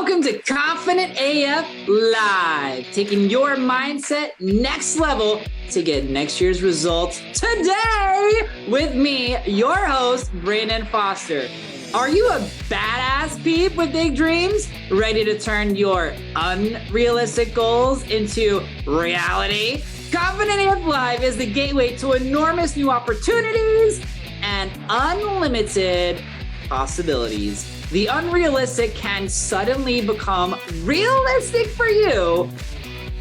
Welcome to Confident AF Live, taking your mindset next level to get next year's results today with me, your host, Brandon Foster. Are you a badass peep with big dreams, ready to turn your unrealistic goals into reality? Confident AF Live is the gateway to enormous new opportunities and unlimited possibilities. The unrealistic can suddenly become realistic for you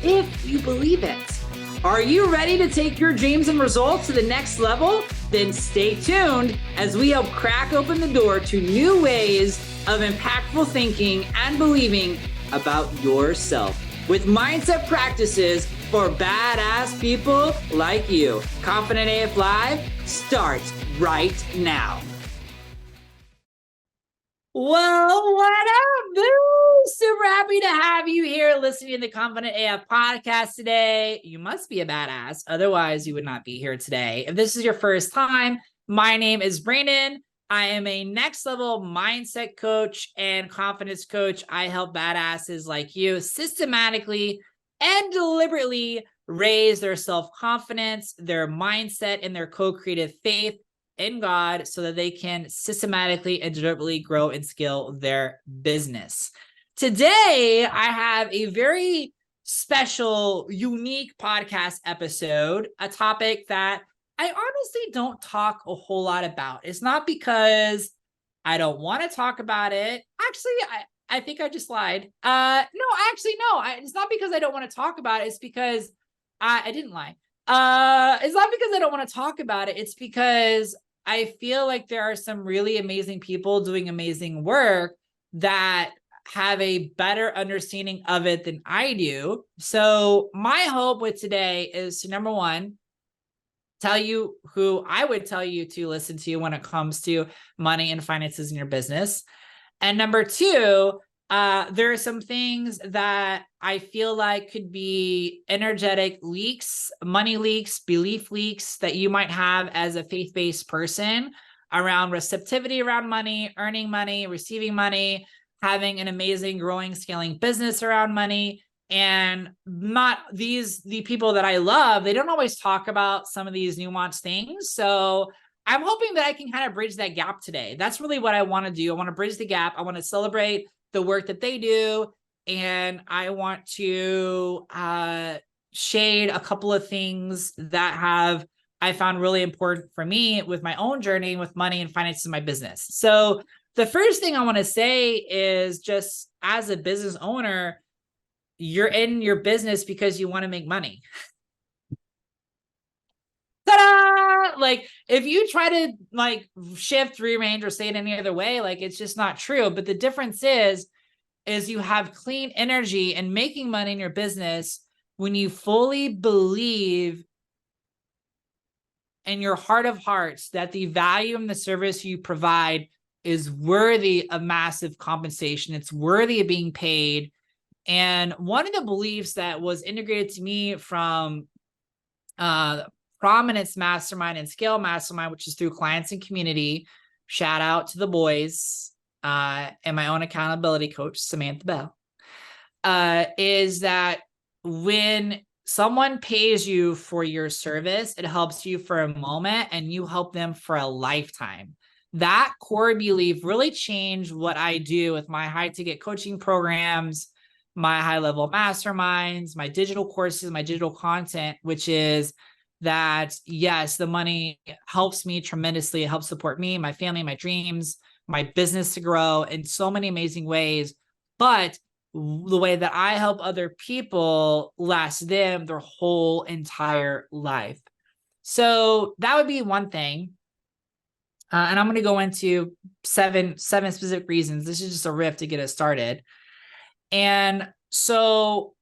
if you believe it. Are you ready to take your dreams and results to the next level? Then stay tuned as we help crack open the door to new ways of impactful thinking and believing about yourself with mindset practices for badass people like you. Confident AF Live starts right now. Well, what up, boo? Super happy to have you here listening to the Confident AF podcast today. You must be a badass. Otherwise, you would not be here today. If this is your first time, my name is Brandon. I am a next level mindset coach and confidence coach. I help badasses like you systematically and deliberately raise their self-confidence, their mindset, and their co-creative faith in God so that they can systematically and deliberately grow and scale their business. Today, I have a very special, unique podcast episode, a topic that I honestly don't talk a whole lot about. It's not because I don't want to talk about it. Actually, I think I just lied. No. It's not because I don't want to talk about it. It's because I didn't lie. It's not because I don't want to talk about it. It's because I feel like there are some really amazing people doing amazing work that have a better understanding of it than I do. So my hope with today is to, number one, tell you who I would tell you to listen to when it comes to money and finances in your business. And number two, there are some things that I feel like could be energetic leaks, money leaks, belief leaks that you might have as a faith-based person around receptivity around money, earning money, receiving money, having an amazing, growing, scaling business around money. And the people that I love, they don't always talk about some of these nuanced things. So I'm hoping that I can kind of bridge that gap today. That's really what I want to do. I want to bridge the gap. I want to celebrate the work that they do. And I want to shade a couple of things that I found really important for me with my own journey with money and finances in my business. So the first thing I want to say is, just as a business owner, you're in your business because you want to make money. Ta-da! Like, if you try to shift, rearrange, or say it any other way, it's just not true. But the difference is you have clean energy and making money in your business when you fully believe in your heart of hearts that the value and the service you provide is worthy of massive compensation. It's worthy of being paid. And one of the beliefs that was integrated to me from Prominence Mastermind and Scale Mastermind, which is through clients and community, shout out to the boys, and my own accountability coach, Samantha Bell, is that when someone pays you for your service, it helps you for a moment and you help them for a lifetime. That core belief really changed what I do with my high ticket coaching programs, my high level masterminds, my digital courses, my digital content, which is that, yes, the money helps me tremendously. It helps support me, my family, my dreams, my business to grow in so many amazing ways. But the way that I help other people lasts them their whole entire life. So that would be one thing. And I'm going to go into seven specific reasons. This is just a riff to get us started. And so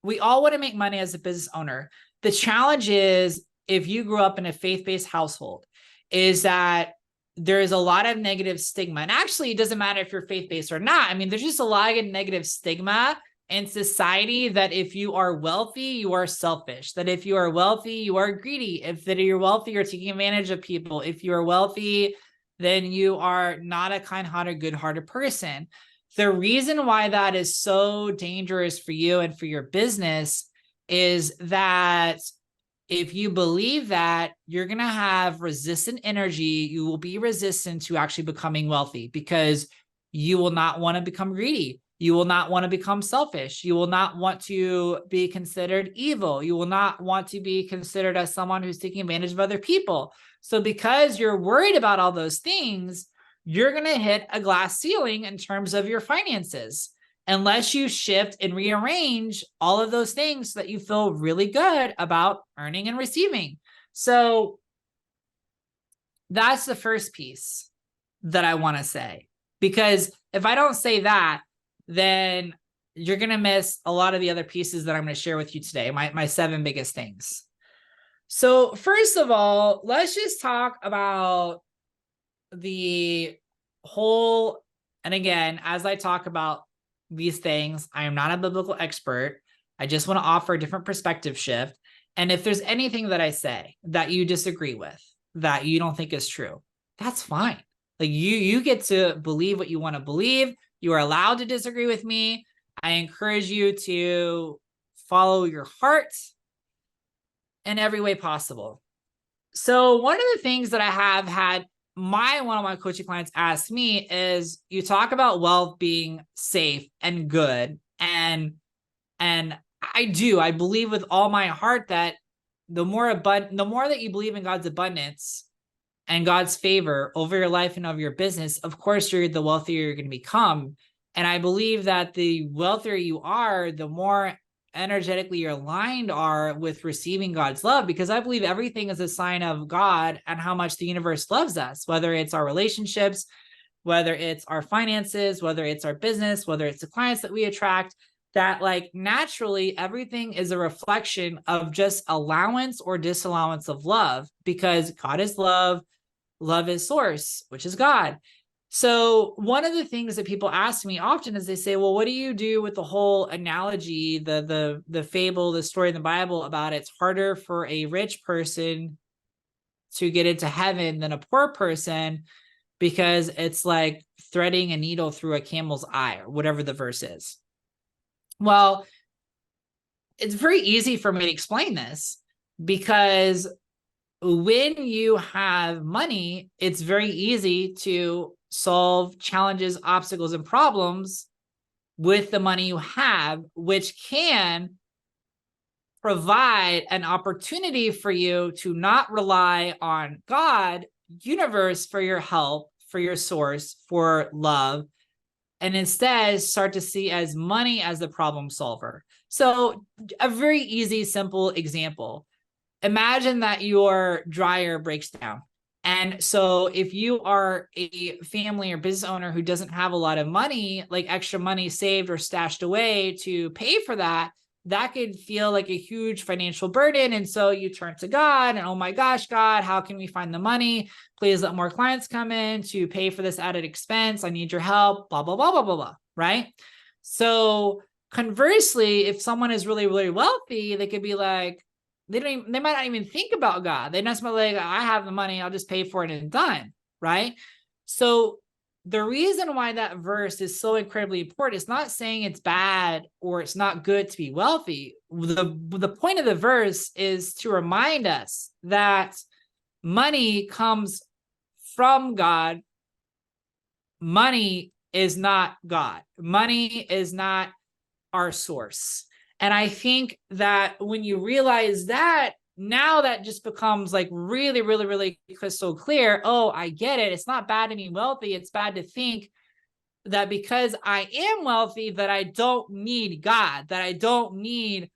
we all want to make money as a business owner. The challenge is, if you grew up in a faith-based household, is that there is a lot of negative stigma. And actually, it doesn't matter if you're faith-based or not. I mean, there's just a lot of negative stigma in society that if you are wealthy, you are selfish. That if you are wealthy, you are greedy. If that you're wealthy, you're taking advantage of people. If you are wealthy, then you are not a kind-hearted, good-hearted person. The reason why that is so dangerous for you and for your business is that if you believe that, you're going to have resistant energy. You will be resistant to actually becoming wealthy because you will not want to become greedy. You will not want to become selfish. You will not want to be considered evil. You will not want to be considered as someone who's taking advantage of other people. So because you're worried about all those things, you're going to hit a glass ceiling in terms of your finances unless you shift and rearrange all of those things so that you feel really good about earning and receiving. So that's the first piece that I want to say, because if I don't say that, then you're going to miss a lot of the other pieces that I'm going to share with you today, my 7 biggest things. So first of all, let's just talk about the whole, and again, as I talk about these things, I am not a biblical expert. I just want to offer a different perspective shift. And if there's anything that I say that you disagree with, that you don't think is true, that's fine. Like you get to believe what you want to believe. You are allowed to disagree with me. I encourage you to follow your heart in every way possible. So one of the things that I have had one of my coaching clients ask me is, you talk about wealth being safe and good. And I believe with all my heart that the more that you believe in God's abundance and God's favor over your life and over your business, of course, the wealthier you're going to become. And I believe that the wealthier you are, the more energetically you're aligned are with receiving God's love, because I believe everything is a sign of God and how much the universe loves us, whether it's our relationships, whether it's our finances, whether it's our business, whether it's the clients that we attract, that like naturally everything is a reflection of just allowance or disallowance of love, because God is love, love is source, which is God. So one of the things that people ask me often is they say, well, what do you do with the whole analogy, the fable, the story in the Bible about it's harder for a rich person to get into heaven than a poor person, because it's like threading a needle through a camel's eye, or whatever the verse is. Well, it's very easy for me to explain this, because when you have money, it's very easy to solve challenges, obstacles, and problems with the money you have, which can provide an opportunity for you to not rely on God, universe for your help, for your source, for love, and instead start to see as money as the problem solver. So a very easy, simple example. Imagine that your dryer breaks down. And so if you are a family or business owner who doesn't have a lot of money, like extra money saved or stashed away to pay for that, that could feel like a huge financial burden. And so you turn to God and, oh my gosh, God, how can we find the money? Please let more clients come in to pay for this added expense. I need your help, blah, blah, blah, blah, blah, blah, right? So conversely, if someone is really, really wealthy, they could be like, they might not even think about God. They just like, I have the money, I'll just pay for it and done, right? So the reason why that verse is so incredibly important is not saying it's bad or it's not good to be wealthy. The point of the verse is to remind us that money comes from God. Money is not God. Money is not our source. And I think that when you realize that, now that just becomes like really, really, really crystal clear. Oh, I get it. It's not bad to be wealthy. It's bad to think that because I am wealthy, that I don't need God, that I don't need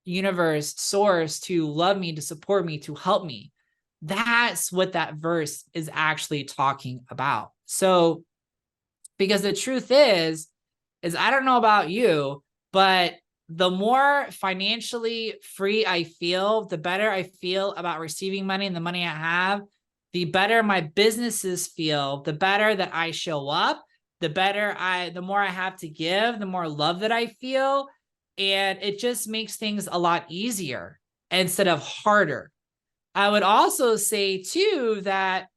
universe, source to love me, to support me, to help me. That's what that verse is actually talking about. So, because the truth is I don't know about you, but the more financially free I feel, the better I feel about receiving money and the money I have, the better my businesses feel, the better that I show up, the more I have to give, the more love that I feel. And it just makes things a lot easier instead of harder. I would also say too that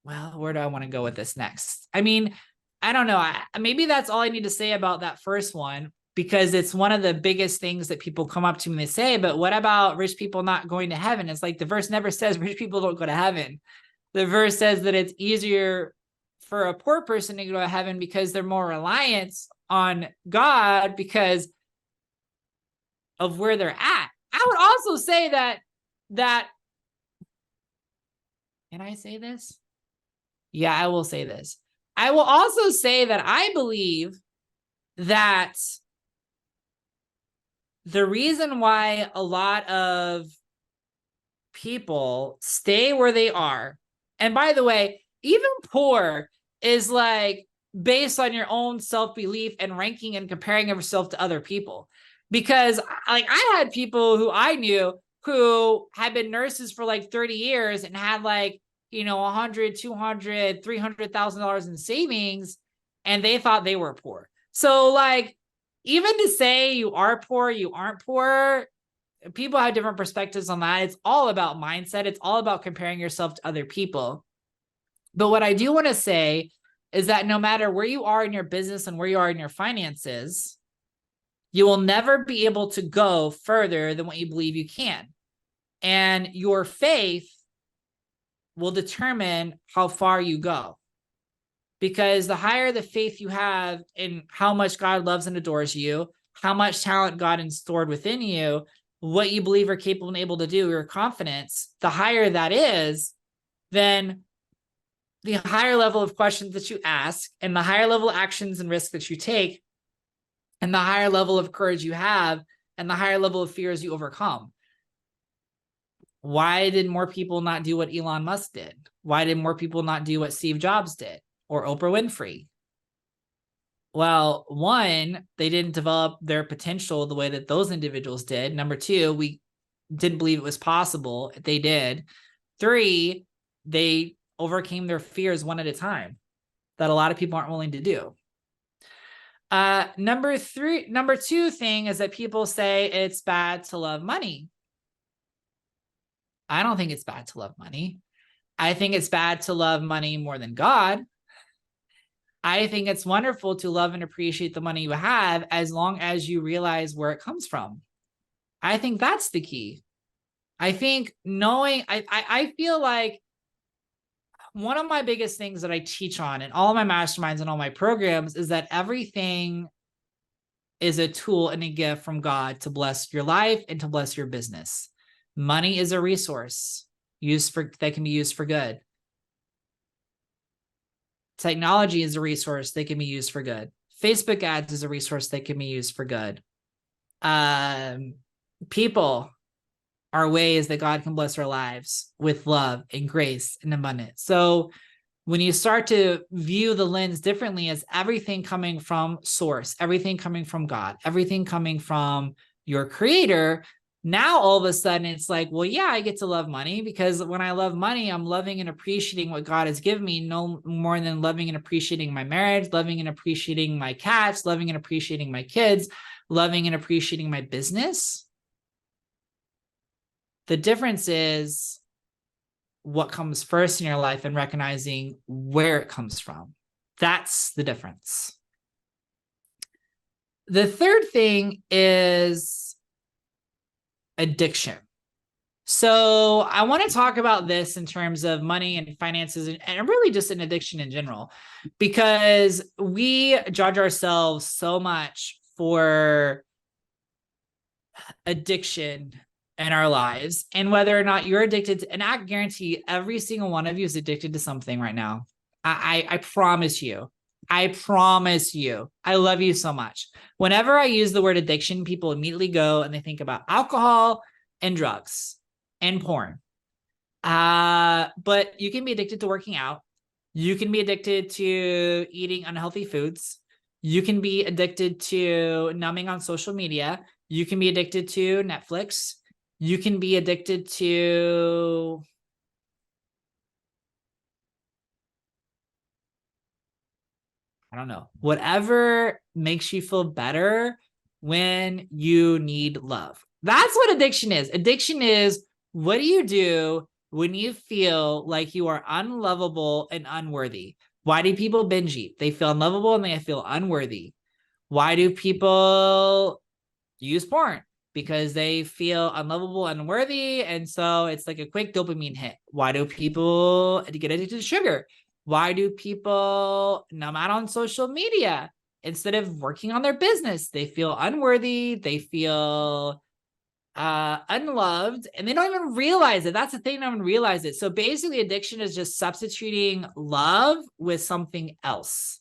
well, where do I want to go with this next? I mean, I don't know. Maybe that's all I need to say about that first one, because it's one of the biggest things that people come up to me and they say, but what about rich people not going to heaven? It's like the verse never says rich people don't go to heaven. The verse says that it's easier for a poor person to go to heaven because they're more reliant on God because of where they're at. I would also say that can I say this? Yeah, I will say this. I will also say that I believe that the reason why a lot of people stay where they are, and by the way, even poor is like based on your own self-belief and ranking and comparing yourself to other people. Because like I had people who I knew who had been nurses for like 30 years and had like, you know, 100, 200, $300,000 in savings, and they thought they were poor. So like, even to say you are poor, you aren't poor, people have different perspectives on that. It's all about mindset. It's all about comparing yourself to other people. But what I do want to say is that no matter where you are in your business and where you are in your finances, you will never be able to go further than what you believe you can. And your faith will determine how far you go. Because the higher the faith you have in how much God loves and adores you, how much talent God has stored within you, what you believe are capable and able to do, your confidence, the higher that is, then the higher level of questions that you ask and the higher level of actions and risks that you take and the higher level of courage you have and the higher level of fears you overcome. Why did more people not do what Elon Musk did? Why did more people not do what Steve Jobs did or Oprah Winfrey? Well, one, they didn't develop their potential the way that those individuals did. Number two, we didn't believe it was possible. They did. Three, they overcame their fears one at a time that a lot of people aren't willing to do. Number two thing is that people say it's bad to love money. I don't think it's bad to love money. I think it's bad to love money more than God. I think it's wonderful to love and appreciate the money you have as long as you realize where it comes from. I think that's the key. I think knowing, I feel like one of my biggest things that I teach on in all of my masterminds and all my programs is that everything is a tool and a gift from God to bless your life and to bless your business. Money is a resource that can be used for good. Technology is a resource that can be used for good. Facebook ads is a resource that can be used for good. People are ways that God can bless our lives with love and grace and abundance. So when you start to view the lens differently as everything coming from source, everything coming from God, everything coming from your creator, now all of a sudden it's like, well, yeah, I get to love money because when I love money, I'm loving and appreciating what God has given me no more than loving and appreciating my marriage, loving and appreciating my cats, loving and appreciating my kids, loving and appreciating my business. The difference is what comes first in your life and recognizing where it comes from. That's the difference. The third thing is addiction. So I want to talk about this in terms of money and finances and really just an addiction in general, because we judge ourselves so much for addiction in our lives and whether or not you're addicted to, and I guarantee every single one of you is addicted to something right now. I promise you. I promise you. I love you so much. Whenever I use the word addiction, people immediately go and they think about alcohol and drugs and porn. But you can be addicted to working out. You can be addicted to eating unhealthy foods. You can be addicted to numbing on social media. You can be addicted to Netflix. You can be addicted to I don't know, whatever makes you feel better when you need love. That's what addiction is. Addiction is, what do you do when you feel like you are unlovable and unworthy. Why do people binge eat? They feel unlovable and they feel unworthy. Why do people use porn? Because they feel unlovable, unworthy, and so it's like a quick dopamine hit. Why do people get addicted to sugar? Why do people numb out on social media instead of working on their business? They feel unworthy, they feel unloved, and they don't even realize it. That's the thing, they don't even realize it. So basically, addiction is just substituting love with something else.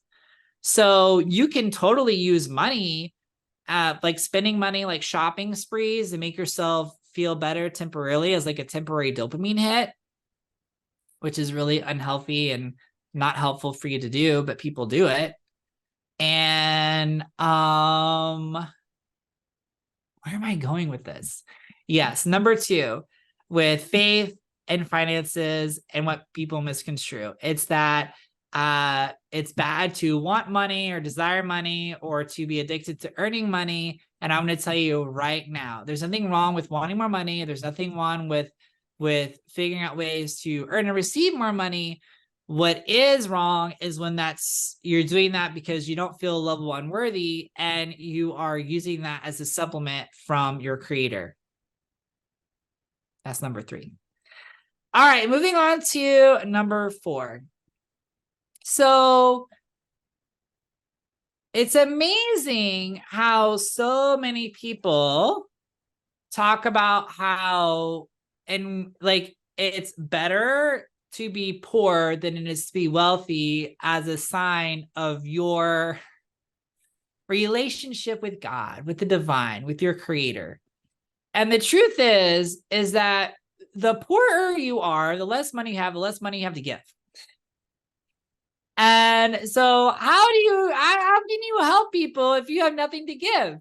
So you can totally use money, like spending money, like shopping sprees, to make yourself feel better temporarily as like a temporary dopamine hit, which is really unhealthy and not helpful for you to do, but people do it. And where am I going with this? Yes, number 2, with faith and finances and what people misconstrue. It's that it's bad to want money or desire money or to be addicted to earning money. And I'm going to tell you right now, there's nothing wrong with wanting more money. There's nothing wrong with figuring out ways to earn and receive more money. What is wrong is when you're doing that because you don't feel lovable, unworthy, and you are using that as a supplement from your creator. That's number 3. All right, moving on to number 4. So it's amazing how so many people talk about how, and like, it's better to be poor than it is to be wealthy as a sign of your relationship with God, with the divine, with your creator. And the truth is that the poorer you are, the less money you have, the less money you have to give. And so how can you help people if you have nothing to give?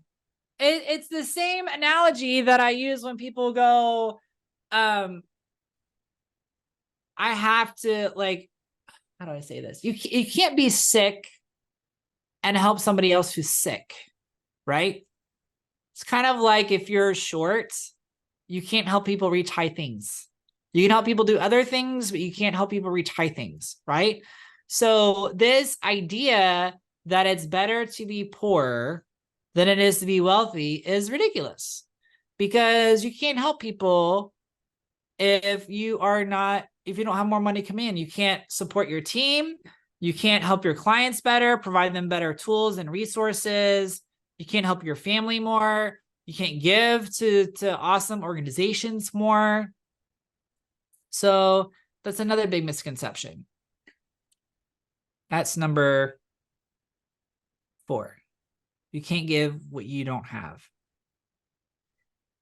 It's the same analogy that I use when people go, I have to, like, how do I say this? You can't be sick and help somebody else who's sick, right? It's kind of like if you're short, you can't help people reach high things. You can help people do other things, but you can't help people reach high things, right? So this idea that it's better to be poor than it is to be wealthy is ridiculous, because you can't help people if you don't have more money come in. You can't support your team. You can't help your clients better, provide them better tools and resources. You can't help your family more. You can't give to awesome organizations more. So that's another big misconception. That's number 4. You can't give what you don't have.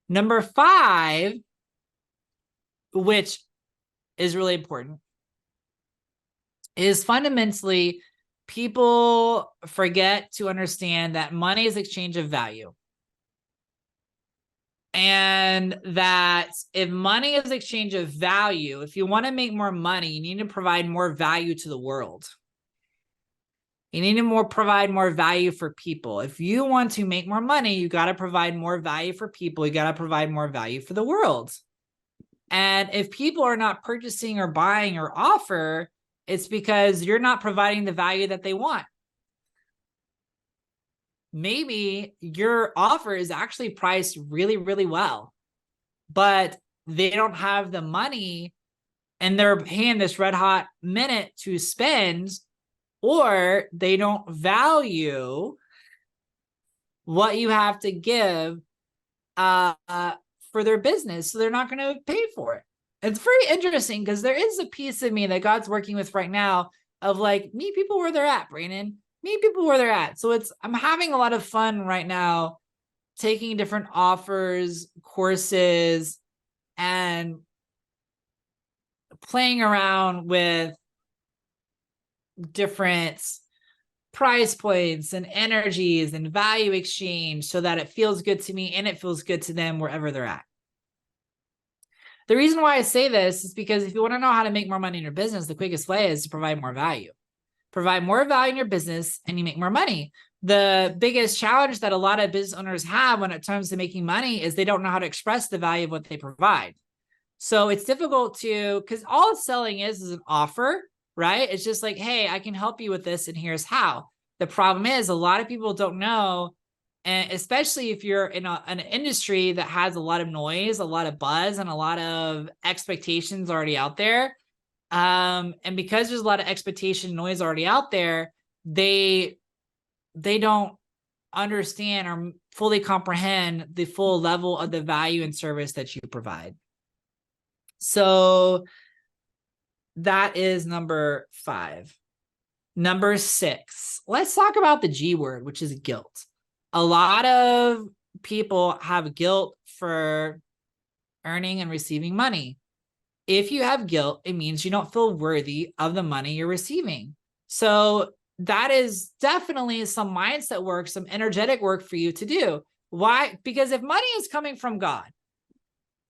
Number 5, which is really important, is fundamentally people forget to understand that money is exchange of value. And that if money is exchange of value, if you want to make more money, you need to provide more value to the world. You need to provide more value for people. If you want to make more money, you got to provide more value for people. You got to provide more value for the world. And if people are not purchasing or buying your offer, it's because you're not providing the value that they want. Maybe your offer is actually priced really, really well, but they don't have the money and they're paying this red hot minute to spend, or they don't value what you have to give for their business. So they're not going to pay for it. It's very interesting because there is a piece of me that God's working with right now of like, meet people where they're at, Brandon. Meet people where they're at. So I'm having a lot of fun right now, taking different offers, courses, and playing around with different price points and energies and value exchange so that it feels good to me and it feels good to them wherever they're at. The reason why I say this is because if you want to know how to make more money in your business, the quickest way is to provide more value. Provide more value in your business and you make more money. The biggest challenge that a lot of business owners have when it comes to making money is they don't know how to express the value of what they provide. So it's difficult because all selling is an offer, right? It's just like, hey, I can help you with this, and here's how. The problem is a lot of people don't know, and especially if you're in an industry that has a lot of noise, a lot of buzz, and a lot of expectations already out there. And because there's a lot of expectation noise already out there, they don't understand or fully comprehend the full level of the value and service that you provide. So that is number 5. Number 6, let's talk about the G word, which is guilt. A lot of people have guilt for earning and receiving money. If you have guilt, it means you don't feel worthy of the money you're receiving. So that is definitely some mindset work, some energetic work for you to do. Why? Because if money is coming from God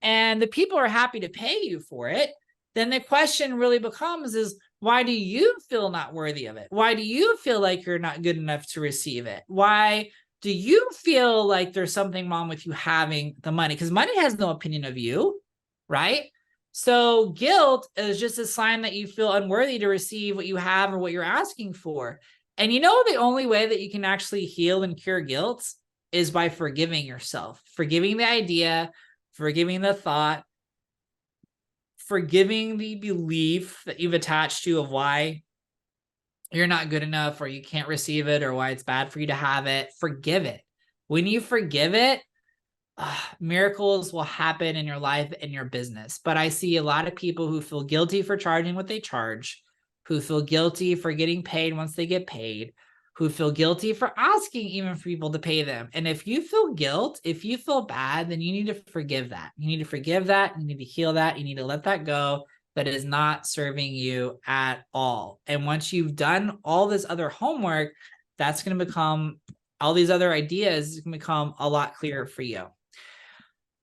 and the people are happy to pay you for it, then the question really becomes is, why do you feel not worthy of it? Why do you feel like you're not good enough to receive it? Why do you feel like there's something wrong with you having the money? Because money has no opinion of you, right? So guilt is just a sign that you feel unworthy to receive what you have or what you're asking for. And you know, the only way that you can actually heal and cure guilt is by forgiving yourself, forgiving the idea, forgiving the thought, forgiving the belief that you've attached to of why you're not good enough or you can't receive it or why it's bad for you to have it. Forgive it. When you forgive it, miracles will happen in your life and your business. But I see a lot of people who feel guilty for charging what they charge, who feel guilty for getting paid once they get paid, who feel guilty for asking even for people to pay them. And if you feel guilt, if you feel bad, then you need to forgive that. You need to forgive that. You need to heal that. You need to let that go. That is not serving you at all. And once you've done all this other homework, that's going to become, all these other ideas can become a lot clearer for you.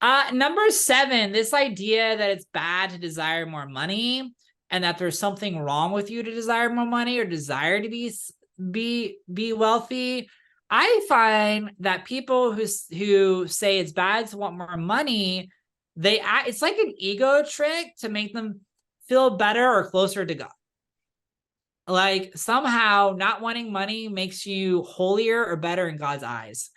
Number 7, this idea that it's bad to desire more money and that there's something wrong with you to desire more money or desire to be wealthy. I find that people who say it's bad to want more money, it's like an ego trick to make them feel better or closer to God. Like somehow not wanting money makes you holier or better in God's eyes.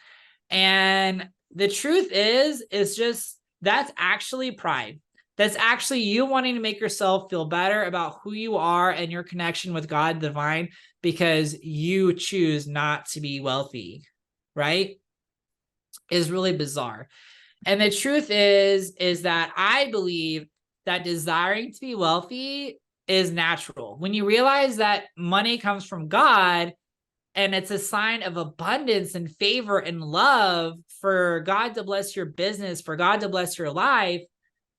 And the truth is just that's actually pride. That's actually you wanting to make yourself feel better about who you are and your connection with God divine because you choose not to be wealthy, right? Is really bizarre. And the truth is that I believe that desiring to be wealthy is natural. When you realize that money comes from God, and it's a sign of abundance and favor and love for God to bless your business, for God to bless your life,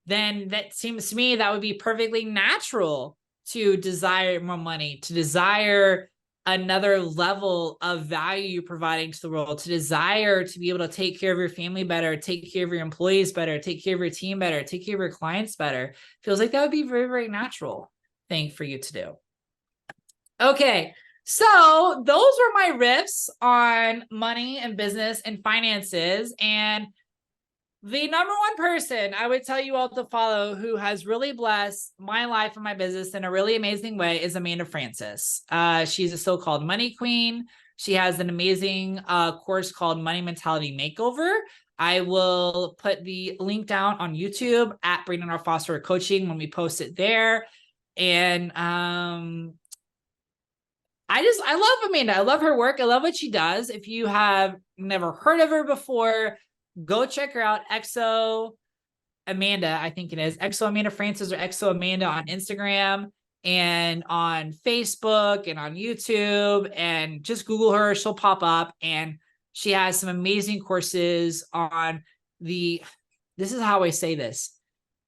then that seems to me that would be perfectly natural to desire more money, to desire another level of value you're providing to the world, to desire to be able to take care of your family better, take care of your employees better, take care of your team better, take care of your clients better. Feels like that would be very, very natural thing for you to do. Okay. So those were my riffs on money and business and finances. And the number one person I would tell you all to follow who has really blessed my life and my business in a really amazing way is Amanda Francis. She's a so-called money queen. She has an amazing course called Money Mentality Makeover. I will put the link down on YouTube at Brandon R. Foster Coaching when we post it there. And I love Amanda. I love her work. I love what she does. If you have never heard of her before, go check her out. XO Amanda, I think it is. XO Amanda Francis or XO Amanda on Instagram and on Facebook and on YouTube. And just Google her. She'll pop up. And she has some amazing courses on this is how I say this,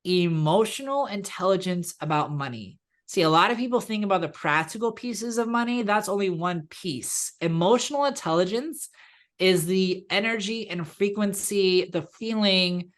emotional intelligence about money. See, a lot of people think about the practical pieces of money. That's only one piece. Emotional intelligence is the energy and frequency, the feeling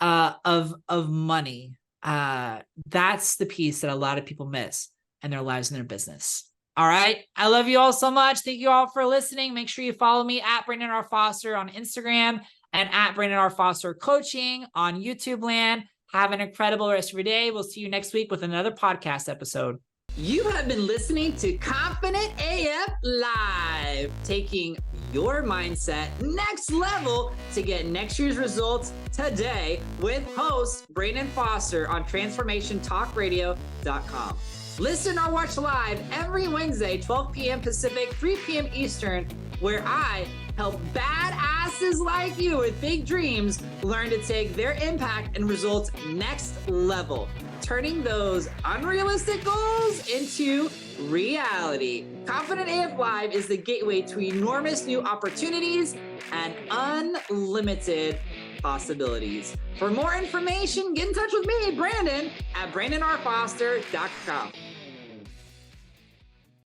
of money. That's the piece that a lot of people miss in their lives and their business. All right. I love you all so much. Thank you all for listening. Make sure you follow me at Brandon R. Foster on Instagram and at Brandon R. Foster Coaching on YouTube land. Have an incredible rest of your day. We'll see you next week with another podcast episode. You have been listening to Confident AF Live, taking your mindset next level to get next year's results today with host Brandon Foster on transformationtalkradio.com. Listen or watch live every Wednesday, 12 p.m. Pacific, 3 p.m. Eastern, where I help badasses like you with big dreams learn to take their impact and results next level, turning those unrealistic goals into reality. Confident AF Live is the gateway to enormous new opportunities and unlimited possibilities. For more information, get in touch with me, Brandon, at brandonrfoster.com.